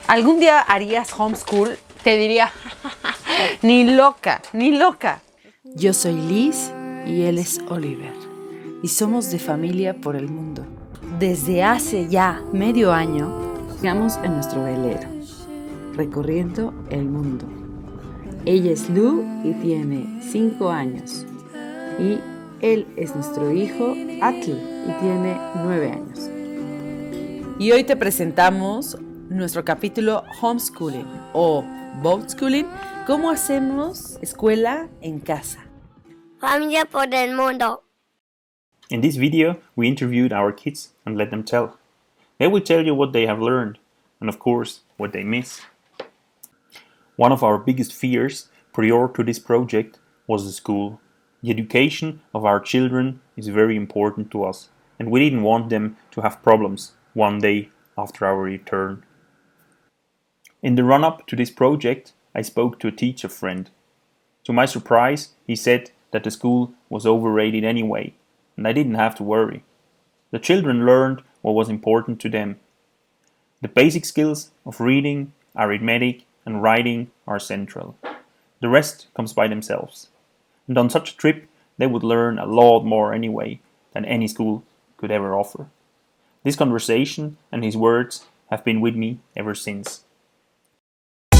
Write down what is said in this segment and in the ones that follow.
¿Algún día harías homeschool? Te diría, ni loca, ni loca. Yo soy Liz y él es Oliver. Y somos de familia por el mundo. Desde hace ya medio año, estamos en nuestro velero, recorriendo el mundo. Ella es Lu y tiene 5 años. Y él es nuestro hijo, Atl, y tiene 9 años. Y hoy te presentamos nuestro capítulo Homeschooling o Boatschooling, cómo hacemos escuela en casa. Familia por el mundo. In this video, we interviewed our kids and let them tell. They will tell you what they have learned and, of course, what they miss. One of our biggest fears prior to this project was the school. The education of our children is very important to us, and we didn't want them to have problems one day after our return. In the run-up to this project, I spoke to a teacher friend. To my surprise, he said that the school was overrated anyway, and I didn't have to worry. The children learned what was important to them. The basic skills of reading, arithmetic, and writing are central. The rest comes by themselves. And on such a trip, they would learn a lot more anyway than any school could ever offer. This conversation and his words have been with me ever since.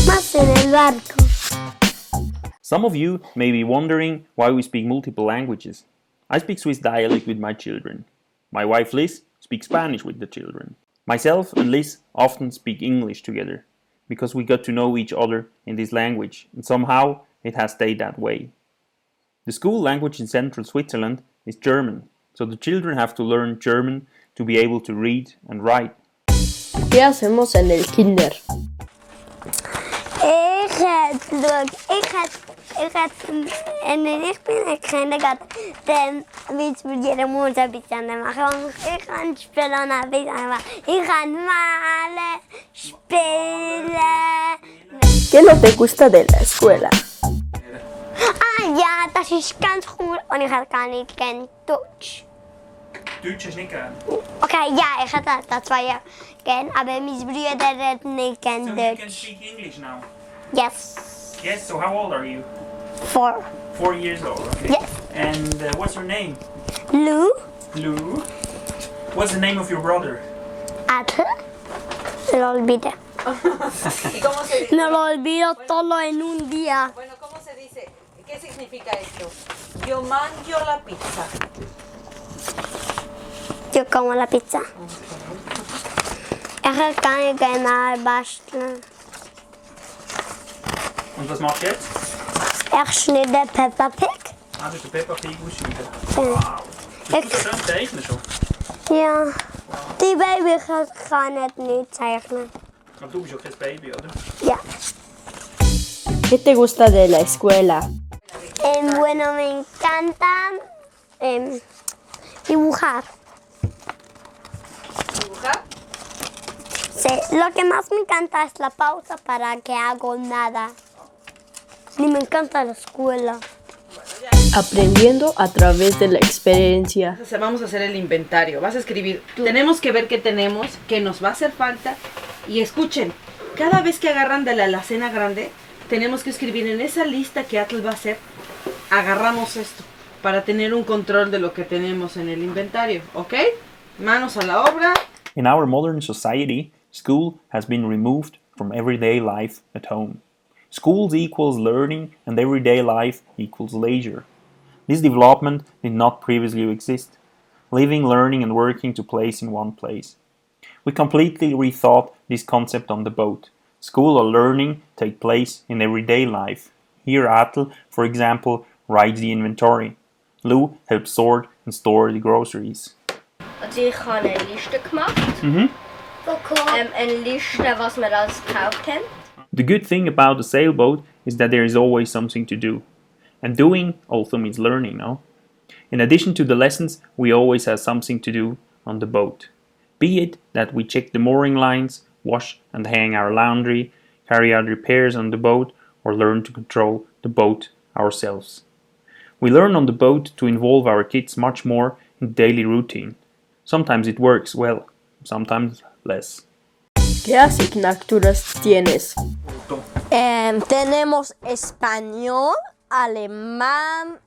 Más en el barco. Some of you may be wondering why we speak multiple languages. I speak Swiss dialect with my children. My wife Liz speaks Spanish with the children. Myself and Liz often speak English together because we got to know each other in this language, and somehow it has stayed that way. The school language in central Switzerland is German, so the children have to learn German to be able to read and write. ¿Qué hacemos en el kinder? Ik ben een kindergarten. Dan we moeten beetje maken. Ik ga spelen naar beetje. Ik ga malen, spelen. ¿Qué no te gusta de la escuela? Ja, dat is ganz goed. En ik kan niet kennen Deutsch. Deutsch is nicht gern. Okay, ja, ich hatte das 2 Jahre kennen, aber meine Brüder reden nicht kennen Deutsch. speak English now. Yes. Yes, so how old are you? 4. 4 years old, okay. Yes. And what's your name? Lou, Lou. What's the name of your brother? Ate, se lo olvidé. ¿Y cómo se dice? Me lo olvido todo en un día. Bueno, ¿cómo se dice? ¿Qué significa esto? Yo mangio la pizza. Yo como la pizza. Ich kann nicht gerne basteln. Und was machst du jetzt? Ich schneide Peppa Pig. Ah, du hast den Peppa Pig ausschneiden. Ja. Wow. Du Ich, kannst so schön zeichnen schon. ja. Die Baby kann nicht zeichnen. Aber du bist ja kein Baby, oder? Ja. ¿Qué te gusta de la escuela? Bueno, me encanta dibujar. ¿Dibujar? Sí, lo que más me encanta es la pausa para que hago nada. Ni me encanta la escuela. Aprendiendo a través de la experiencia. Vamos a hacer el inventario. Vas a escribir. Tenemos que ver qué tenemos, qué nos va a hacer falta. Y escuchen, cada vez que agarran de la alacena grande, tenemos que escribir en esa lista que Atl va a hacer. Agarramos esto para tener un control de lo que tenemos en el inventario, ¿ok? Manos a la obra. In our modern society, school has been removed from everyday life at home. Schools equals learning and everyday life equals leisure. This development did not previously exist. Living, learning and working took place in one place. We completely rethought this concept on the boat. School or learning take place in everyday life. Here Atl, for example, writes the inventory. Lou helps sort and store the groceries. Also ich habe eine Liste gemacht. Eine Liste, was wir alles gekauft haben. The good thing about a sailboat is that there is always something to do. And doing also means learning, no? In addition to the lessons, we always have something to do on the boat. Be it that we check the mooring lines, wash and hang our laundry, carry out repairs on the boat, or learn to control the boat ourselves. We learn on the boat to involve our kids much more in daily routine. Sometimes it works well, sometimes less. ¿Qué asignaturas tienes? Tenemos español, alemán,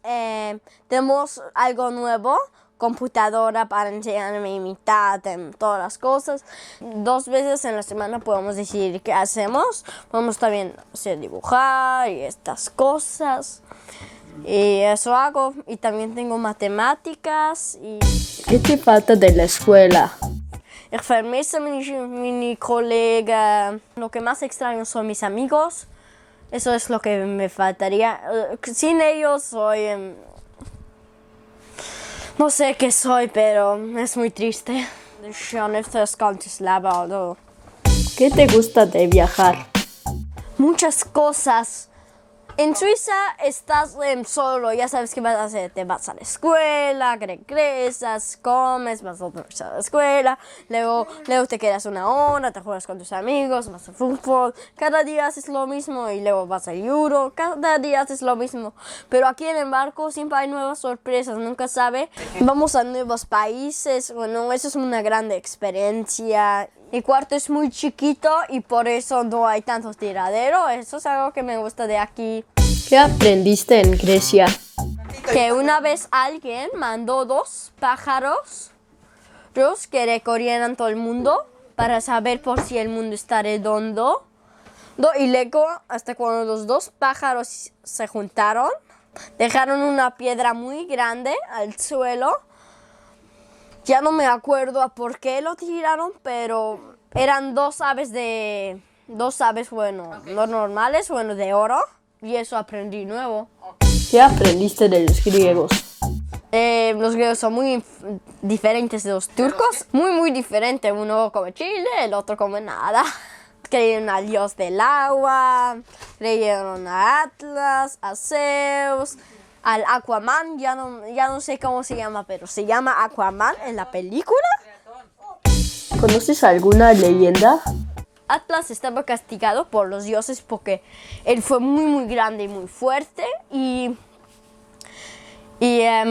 tenemos algo nuevo, computadora para enseñarme a imitar, todas las cosas. 2 veces en la semana podemos decidir qué hacemos. Podemos también hacer dibujar y estas cosas. Y eso hago. Y también tengo matemáticas. ¿Qué te falta de la escuela? Ich vermisse mi colega. Lo que más extraño son mis amigos. Eso es lo que me faltaría. Sin ellos soy... no sé qué soy, pero es muy triste. ¿Qué te gusta de viajar? Muchas cosas. En Suiza estás solo, ya sabes qué vas a hacer. Te vas a la escuela, regresas, comes, vas otra vez a la escuela. Luego te quedas 1 hora, te juegas con tus amigos, vas a fútbol. Cada día haces lo mismo y luego vas al judo. Cada día haces lo mismo. Pero aquí en el barco siempre hay nuevas sorpresas, nunca sabe. Vamos a nuevos países, bueno, eso es una gran experiencia. Mi cuarto es muy chiquito y por eso no hay tantos tiraderos. Eso es algo que me gusta de aquí. ¿Qué aprendiste en Grecia? Que una vez alguien mandó 2 pájaros que recorrieran todo el mundo para saber por si el mundo está redondo. Y luego, hasta cuando los 2 pájaros se juntaron, dejaron una piedra muy grande al suelo. Ya no me acuerdo a por qué lo tiraron, pero eran 2 aves bueno, no normales, bueno, de oro. Y eso aprendí nuevo. ¿Qué aprendiste de los griegos? Los griegos son muy diferentes de los turcos. Muy, muy diferentes. Uno come chile, el otro come nada. Creyeron al dios del agua, creyeron a Atlas, a Zeus, al Aquaman, ya no sé cómo se llama, pero se llama Aquaman en la película. ¿Conoces alguna leyenda? Atlas estaba castigado por los dioses porque él fue muy, muy grande y muy fuerte y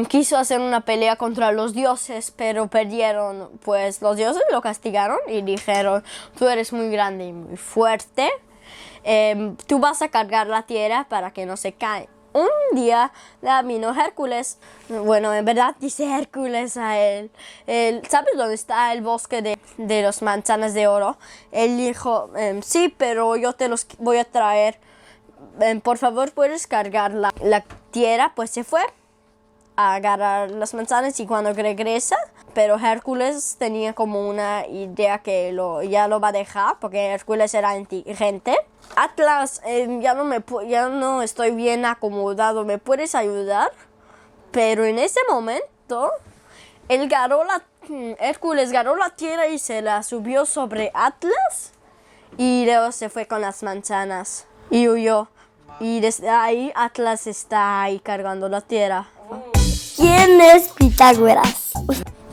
quiso hacer una pelea contra los dioses, pero perdieron. Pues los dioses lo castigaron y dijeron: tú eres muy grande y muy fuerte, tú vas a cargar la tierra para que no se caiga. Un día vino Hércules, bueno, en verdad dice Hércules a él, ¿sabes dónde está el bosque de las manzanas de oro? Él dijo: sí, pero yo te los voy a traer, por favor, ¿puedes cargar la tierra? Pues se fue a agarrar las manzanas y cuando regresa, pero Hércules tenía como una idea que ya lo va a dejar porque Hércules era inteligente. Atlas, ya no estoy bien acomodado, ¿me puedes ayudar? Pero en ese momento, Hércules agarró la tierra y se la subió sobre Atlas y luego se fue con las manzanas y huyó. Y desde ahí Atlas está ahí cargando la tierra. ¿Quién es Pitágoras?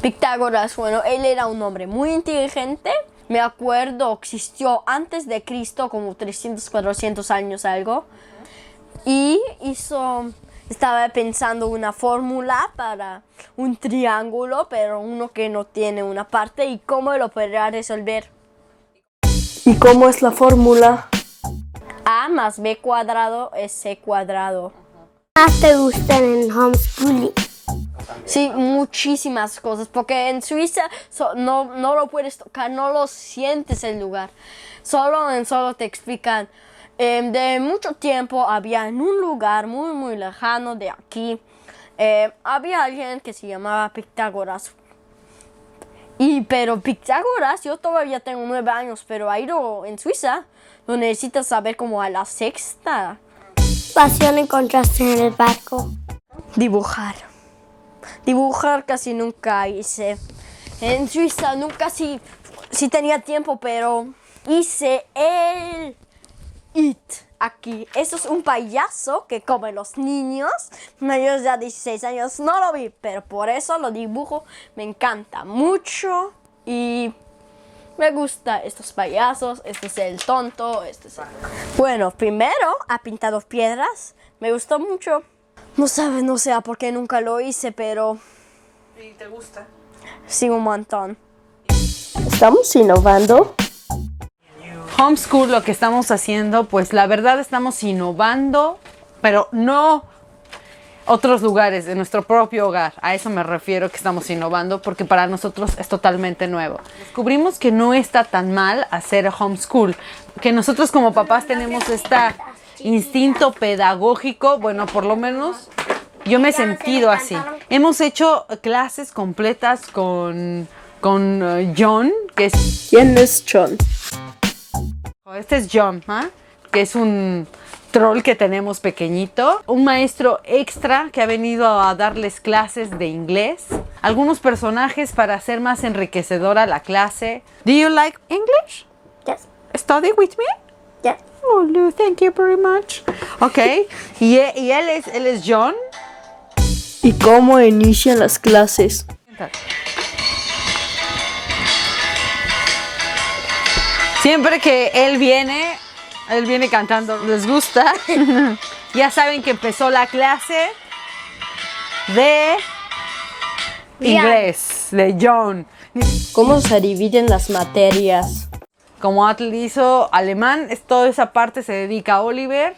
Pitágoras, bueno, él era un hombre muy inteligente. Me acuerdo, existió antes de Cristo, como 300, 400 años algo. Y estaba pensando una fórmula para un triángulo, pero uno que no tiene una parte, y cómo lo podría resolver. ¿Y cómo es la fórmula? A más B cuadrado es C cuadrado. ¿Qué más te gustan en homeschooling? Sí, muchísimas cosas, porque en Suiza no lo puedes tocar, no lo sientes el lugar. Solo te explican. De mucho tiempo había en un lugar muy, muy lejano de aquí, había alguien que se llamaba Pitágoras. Pero Pitágoras, yo todavía tengo 9 años, pero ahí en Suiza lo necesitas saber como a la 6ª. ¿Pasión encontraste en el barco? Dibujar casi nunca hice. En Suiza nunca sí tenía tiempo, pero hice el It aquí. Eso es un payaso que come los niños mayores de 16 años. No lo vi, pero por eso lo dibujo. Me encanta mucho y me gusta estos payasos. Este es el tonto. Bueno, primero ha pintado piedras. Me gustó mucho. No sé por qué nunca lo hice, pero... ¿Y te gusta? Sí, un montón. ¿Estamos innovando? homeschool lo que estamos haciendo, pues la verdad estamos innovando, pero no otros lugares de nuestro propio hogar. A eso me refiero que estamos innovando, porque para nosotros es totalmente nuevo. Descubrimos que no está tan mal hacer homeschool, que nosotros como papás tenemos este instinto pedagógico, bueno, por lo menos yo me he sentido así. Hemos hecho clases completas con John, que es... ¿Quién es John? Este es John, ¿ah? Que es un troll que tenemos pequeñito. Un maestro extra que ha venido a darles clases de inglés. Algunos personajes para hacer más enriquecedora la clase. Do you like English? Yes. Study with me? Yes. Oh, Lou, thank you very much. Ok. Y él es John. ¿Y cómo inician las clases? Siempre que él viene cantando, ¿les gusta? Ya saben que empezó la clase de inglés, de John. ¿Cómo se dividen las materias? Como Atle hizo alemán, toda esa parte se dedica a Oliver.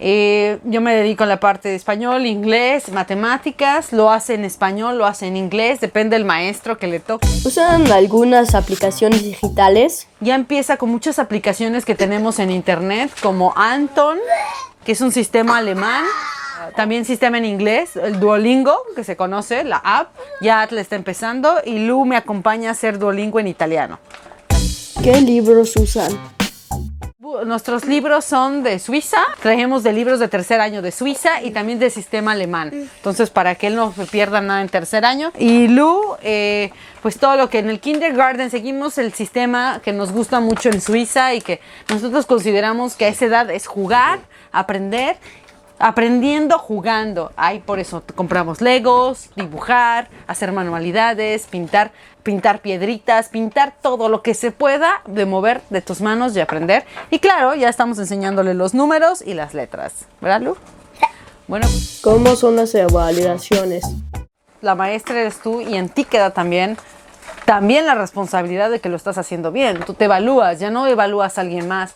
Yo me dedico a la parte de español, inglés, matemáticas. Lo hace en español, lo hace en inglés, depende del maestro que le toque. ¿Usan algunas aplicaciones digitales? Ya empieza con muchas aplicaciones que tenemos en internet, como Anton, que es un sistema alemán. También sistema en inglés, el Duolingo, que se conoce, la app. Ya Atle está empezando y Lu me acompaña a hacer Duolingo en italiano. ¿Qué libros usan? Nuestros libros son de Suiza, traemos de libros de tercer año de Suiza y también del sistema alemán. Entonces, para que él no se pierda nada en tercer año. Y Lu, pues todo lo que en el kindergarten seguimos el sistema que nos gusta mucho en Suiza y que nosotros consideramos que a esa edad es jugar, aprender, aprendiendo, jugando. Ahí por eso compramos Legos, dibujar, hacer manualidades, pintar piedritas, pintar todo lo que se pueda de mover de tus manos y aprender. Y claro, ya estamos enseñándole los números y las letras. ¿Verdad, Lu? Bueno, ¿Cómo son las evaluaciones? la maestra eres tú y en ti queda también la responsabilidad de que lo estás haciendo bien. Tú te evalúas, ya no evalúas a alguien más.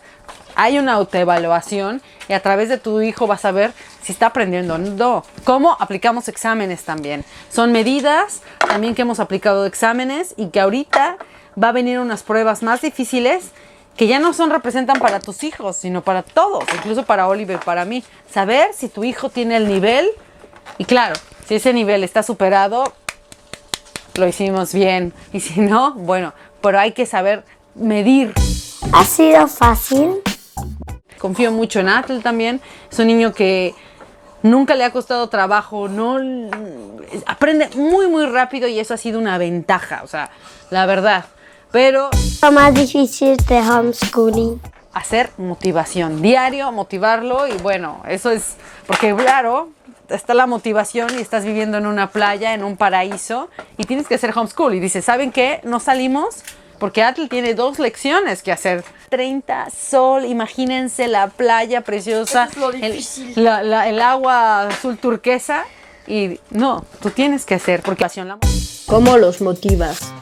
Hay una autoevaluación y a través de tu hijo vas a ver si está aprendiendo o no. ¿Cómo aplicamos exámenes también? Son medidas también que hemos aplicado exámenes y que ahorita va a venir unas pruebas más difíciles que ya no representan para tus hijos, sino para todos, incluso para Oliver, para mí. Saber si tu hijo tiene el nivel y claro, si ese nivel está superado, lo hicimos bien. Y si no, bueno, pero hay que saber medir. ¿Ha sido fácil? Confío mucho en Atle también. Es un niño que nunca le ha costado trabajo, aprende muy, muy rápido y eso ha sido una ventaja, o sea, la verdad. Pero Lo más difícil de homeschooling. hacer motivación, diario, motivarlo y bueno, eso es, porque claro, está la motivación y estás viviendo en una playa, en un paraíso y tienes que hacer homeschool y dices, ¿saben qué? No salimos porque Atle tiene 2 lecciones que hacer. 30, sol, imagínense la playa preciosa, el agua azul turquesa y no, tú tienes que hacer porque ¿Cómo los motivas?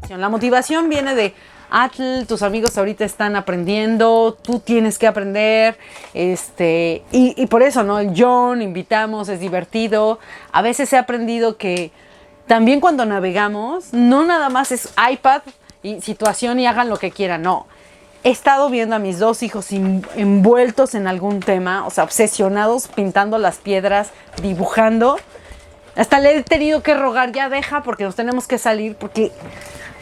la motivación viene de Atle, tus amigos ahorita están aprendiendo, tú tienes que aprender, y por eso, ¿no? El John, invitamos, es divertido. A veces he aprendido que también cuando navegamos, no nada más es iPad y situación y hagan lo que quieran, no. He estado viendo a mis 2 hijos envueltos en algún tema, o sea, obsesionados, pintando las piedras, dibujando. Hasta le he tenido que rogar, ya deja, porque nos tenemos que salir, porque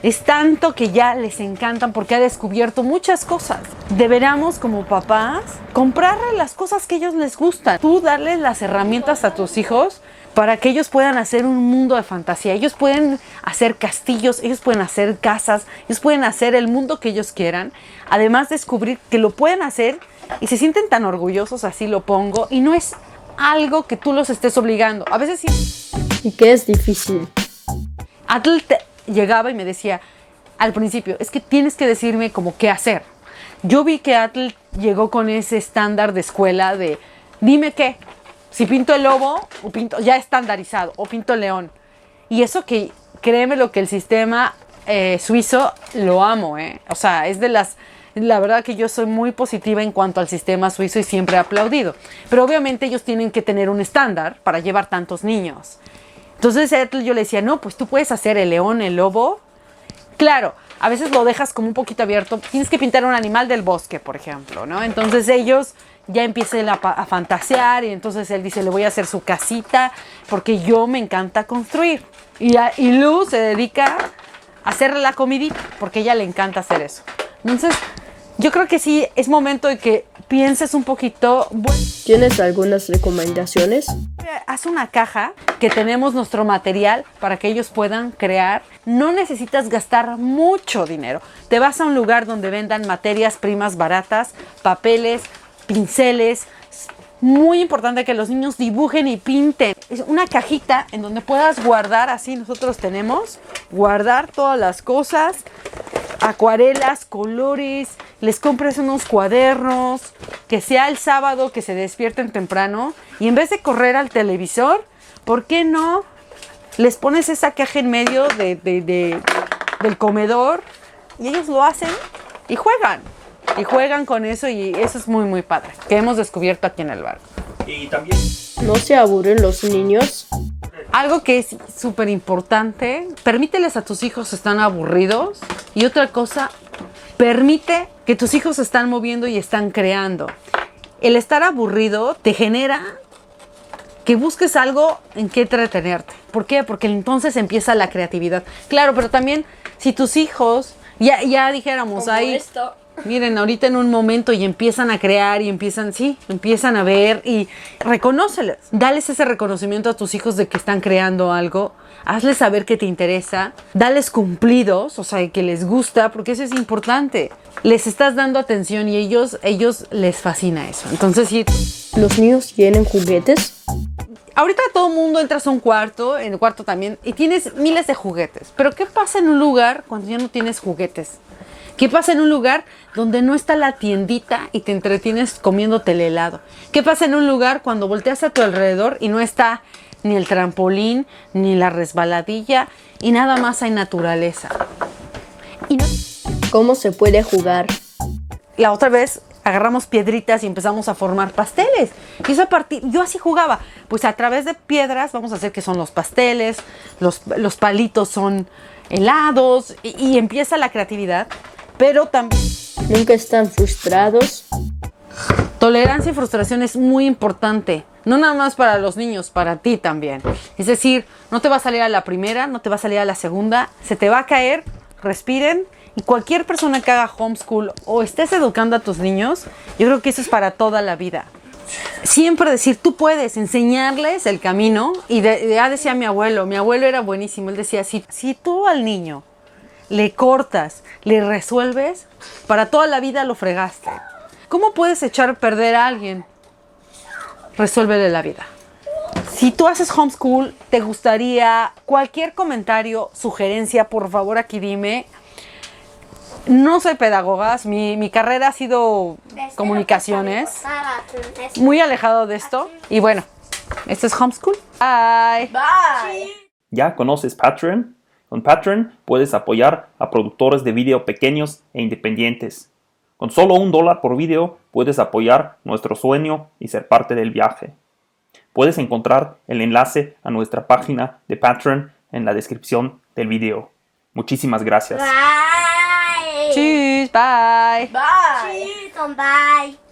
es tanto que ya les encantan, porque ha descubierto muchas cosas. Deberíamos, como papás, comprarle las cosas que a ellos les gustan. Tú darles las herramientas a tus hijos para que ellos puedan hacer un mundo de fantasía. Ellos pueden hacer castillos, ellos pueden hacer casas, ellos pueden hacer el mundo que ellos quieran. Además, descubrir que lo pueden hacer y se sienten tan orgullosos, así lo pongo, y no es algo que tú los estés obligando. A veces sí. ¿Y qué es difícil? Atle llegaba y me decía al principio, es que tienes que decirme como qué hacer. Yo vi que Atle llegó con ese estándar de escuela de dime qué. Si pinto el lobo, o pinto ya estandarizado, o pinto el león. Y eso que, créeme lo que el sistema suizo lo amo, O sea, es de las La verdad que yo soy muy positiva en cuanto al sistema suizo y siempre he aplaudido. Pero obviamente ellos tienen que tener un estándar para llevar tantos niños. Entonces yo le decía, no, pues tú puedes hacer el león, el lobo. Claro, a veces lo dejas como un poquito abierto. Tienes que pintar un animal del bosque, por ejemplo, ¿no? Entonces ellos ya empiezan a fantasear y entonces él dice, le voy a hacer su casita porque yo me encanta construir. Y Lu se dedica a hacerle la comidita porque a ella le encanta hacer eso. Entonces, yo creo que sí, es momento de que pienses un poquito. ¿Tienes algunas recomendaciones? Haz una caja que tenemos nuestro material para que ellos puedan crear. No necesitas gastar mucho dinero. Te vas a un lugar donde vendan materias primas baratas, papeles, pinceles. Muy importante que los niños dibujen y pinten. Es una cajita en donde puedas guardar, así nosotros tenemos, guardar todas las cosas, acuarelas, colores, les compres unos cuadernos, que sea el sábado que se despierten temprano y en vez de correr al televisor, ¿por qué no les pones esa caja en medio del comedor y ellos lo hacen y juegan? Y juegan con eso y eso es muy muy padre, que hemos descubierto aquí en el barco. Y también... ¿No se aburren los niños? Algo que es súper importante, permíteles a tus hijos están aburridos. Y otra cosa, permite que tus hijos se están moviendo y están creando. El estar aburrido te genera que busques algo en que entretenerte. ¿Por qué? Porque entonces empieza la creatividad. Claro, pero también si tus hijos, ya dijéramos ahí... Miren, ahorita en un momento y empiezan a crear y empiezan a ver y reconóceles. Dales ese reconocimiento a tus hijos de que están creando algo. Hazles saber que te interesa. Dales cumplidos, o sea, que les gusta, porque eso es importante. Les estás dando atención y ellos les fascina eso. Entonces, sí. ¿Los niños tienen juguetes? Ahorita todo el mundo entras a un cuarto, en el cuarto también, y tienes miles de juguetes. Pero ¿qué pasa en un lugar cuando ya no tienes juguetes? ¿Qué pasa en un lugar donde no está la tiendita y te entretienes comiéndote el helado? ¿Qué pasa en un lugar cuando volteas a tu alrededor y no está ni el trampolín, ni la resbaladilla y nada más hay naturaleza? ¿Cómo se puede jugar? La otra vez agarramos piedritas y empezamos a formar pasteles. Y eso yo así jugaba. Pues a través de piedras vamos a hacer que son los pasteles, los palitos son helados y empieza la creatividad. Pero también... ¿Nunca están frustrados? Tolerancia y frustración es muy importante. No nada más para los niños, para ti también. Es decir, no te va a salir a la primera, no te va a salir a la segunda. Se te va a caer, respiren. Y cualquier persona que haga homeschool o estés educando a tus niños, yo creo que eso es para toda la vida. Siempre decir, tú puedes enseñarles el camino. Y decía mi abuelo era buenísimo. Él decía, si tú al niño le cortas, le resuelves, para toda la vida lo fregaste. ¿Cómo puedes echar a perder a alguien? Resuélvele la vida. Si tú haces homeschool, te gustaría cualquier comentario, sugerencia, por favor aquí dime. No soy pedagoga, mi carrera ha sido comunicaciones, muy alejado de esto. Y bueno, esto es homeschool. Bye. Bye. ¿Ya conoces Patreon? Con Patreon puedes apoyar a productores de video pequeños e independientes. Con solo $1 por video puedes apoyar nuestro sueño y ser parte del viaje. Puedes encontrar el enlace a nuestra página de Patreon en la descripción del video. Muchísimas gracias. Bye. Tschüss, bye. Bye. Tschüss und bye.